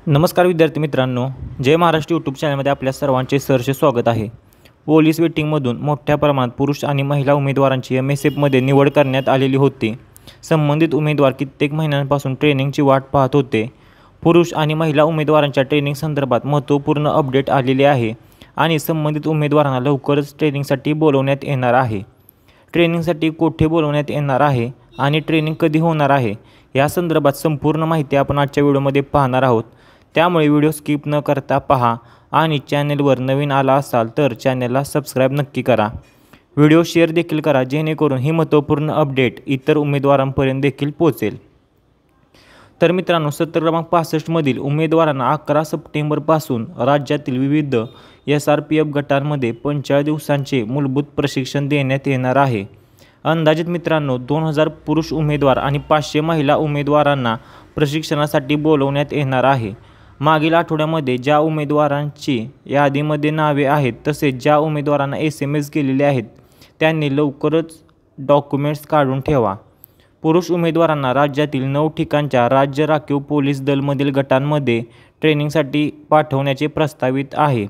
नमस्कार विद्यार्थी मित्रांनो, जय महाराष्ट्र यूट्यूब चॅनलमध्ये आपल्या सर्वांचे सहर्ष स्वागत आहे। पोलीस वेटिंगमधून मोठ्या प्रमाणात पुरुष आणि महिला उमेदवारांची MSFमध्ये निवड करण्यात आलेली होती। संबंधित उमेदवार कित्येक महिन्यांपासून ट्रेनिंगची वाट पाहत होते। पुरुष आणि महिला उमेदवारांच्या ट्रेनिंग संदर्भात महत्त्वपूर्ण अपडेट आलेले आहे आणि संबंधित उमेदवारांना लवकरच ट्रेनिंगसाठी बोलवण्यात येणार आहे। ट्रेनिंगसाठी कोठे बोलवण्यात येणार आहे आणि ट्रेनिंग कधी होणार आहे या संदर्भात संपूर्ण माहिती आपण आजच्या व्हिडिओमध्ये पाहणार आहोत। त्यामुळे व्हिडिओ स्किप न करता पहा आणि चॅनलवर नवीन आला असाल तर चॅनलला सबस्क्राइब नक्की करा। व्हिडिओ शेअर देखील करा जेणेकरून ही महत्त्वपूर्ण अपडेट इतर उमेदवारांपर्यंत देखील पोहोचेल। तर मित्रांनो, सत्र क्रमांक 65 मधील उमेदवारांना 11 सप्टेंबरपासून राज्यातील विविध SRPF गटांमध्ये 45 दिवसांचे मूलभूत प्रशिक्षण देण्यात येणार आहे। अंदाजित मित्रांनो 2000 पुरुष उमेदवार आणि 500 महिला उमेदवारांना प्रशिक्षणासाठी बोलवण्यात येणार आहे। मागील आठवड्यामध्ये ज्या उमेदवारांची यादीमध्ये नावे आहेत तसेच ज्या उमेदवारांना SMS केलेले आहेत त्यांनी लवकरच डॉक्युमेंट्स काढून ठेवा। पुरुष उमेदवारांना राज्यातील 9 ठिकाणच्या राज्य राखीव पोलीस दलमधील गटांमध्ये ट्रेनिंगसाठी पाठवण्याचे प्रस्तावित आहे,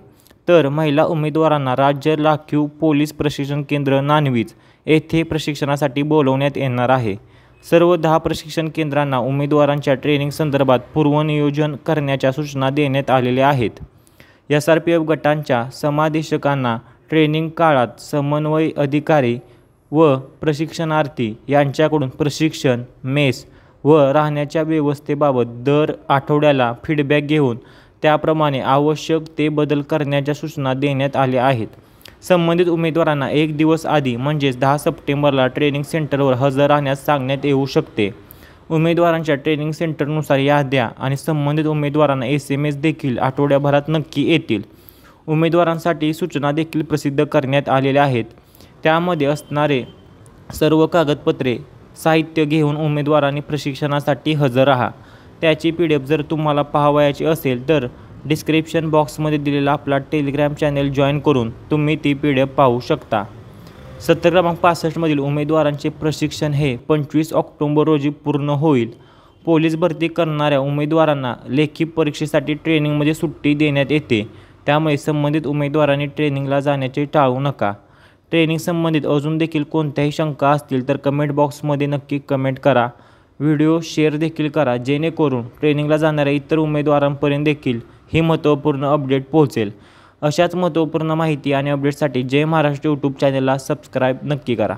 तर महिला उमेदवारांना राज्य राखीव पोलीस प्रशिक्षण केंद्र नानवीज येथे प्रशिक्षणासाठी बोलवण्यात येणार आहे। सर्व 10 प्रशिक्षण केंद्रांना उमेदवारांच्या ट्रेनिंग संदर्भात पूर्वनियोजन करण्याच्या सूचना देण्यात आलेल्या आहेत। SRPF गटांच्या समादेशकांना ट्रेनिंग काळात समन्वय अधिकारी व प्रशिक्षणार्थी यांच्याकडून प्रशिक्षण, मेस व राहण्याच्या व्यवस्थेबाबत दर आठवड्याला फीडबॅक घेऊन त्याप्रमाणे आवश्यक ते बदल करण्याच्या सूचना देण्यात आल्या आहेत। संबंधित उमेदवारांना 1 दिवस आधी म्हणजेच 10 सप्टेंबरला ट्रेनिंग सेंटरवर हजर राहण्यास सांगण्यात येऊ शकते। उमेदवारांच्या ट्रेनिंग सेंटरनुसार याद्या आणि संबंधित उमेदवारांना SMS देखील आठवड्याभरात नक्की येतील। उमेदवारांसाठी सूचना देखील प्रसिद्ध करण्यात आलेल्या आहेत। त्यामध्ये असणारे सर्व कागदपत्रे, साहित्य घेऊन उमेदवारांनी प्रशिक्षणासाठी हजर राहा। त्याची PDF जर तुम्हाला पाहावयाची असेल तर डिस्क्रिप्शन बॉक्समध्ये दिलेला आपला टेलिग्राम चॅनल जॉईन करून तुम्ही ती PDF पाहू शकता। सत्र क्रमांक 65 मधील उमेदवारांचे प्रशिक्षण हे 25 ऑक्टोबर रोजी पूर्ण होईल। पोलीस भरती करणाऱ्या उमेदवारांना लेखी परीक्षेसाठी ट्रेनिंगमध्ये सुट्टी देण्यात येते, त्यामुळे संबंधित उमेदवारांनी ट्रेनिंगला जाण्याचे टाळू नका। ट्रेनिंग संबंधित अजून देखील कोणत्याही शंका असतील तर कमेंट बॉक्समध्ये नक्की कमेंट करा। व्हिडिओ शेअर देखील करा जेणेकरून ट्रेनिंगला जाणाऱ्या इतर उमेदवारांपर्यंत देखील ही महत्त्वपूर्ण अपडेट पोहोचेल। अशाच महत्त्वपूर्ण माहिती आणि अपडेटसाठी जय महाराष्ट्र यूट्यूब चॅनलला सबस्क्राइब नक्की करा।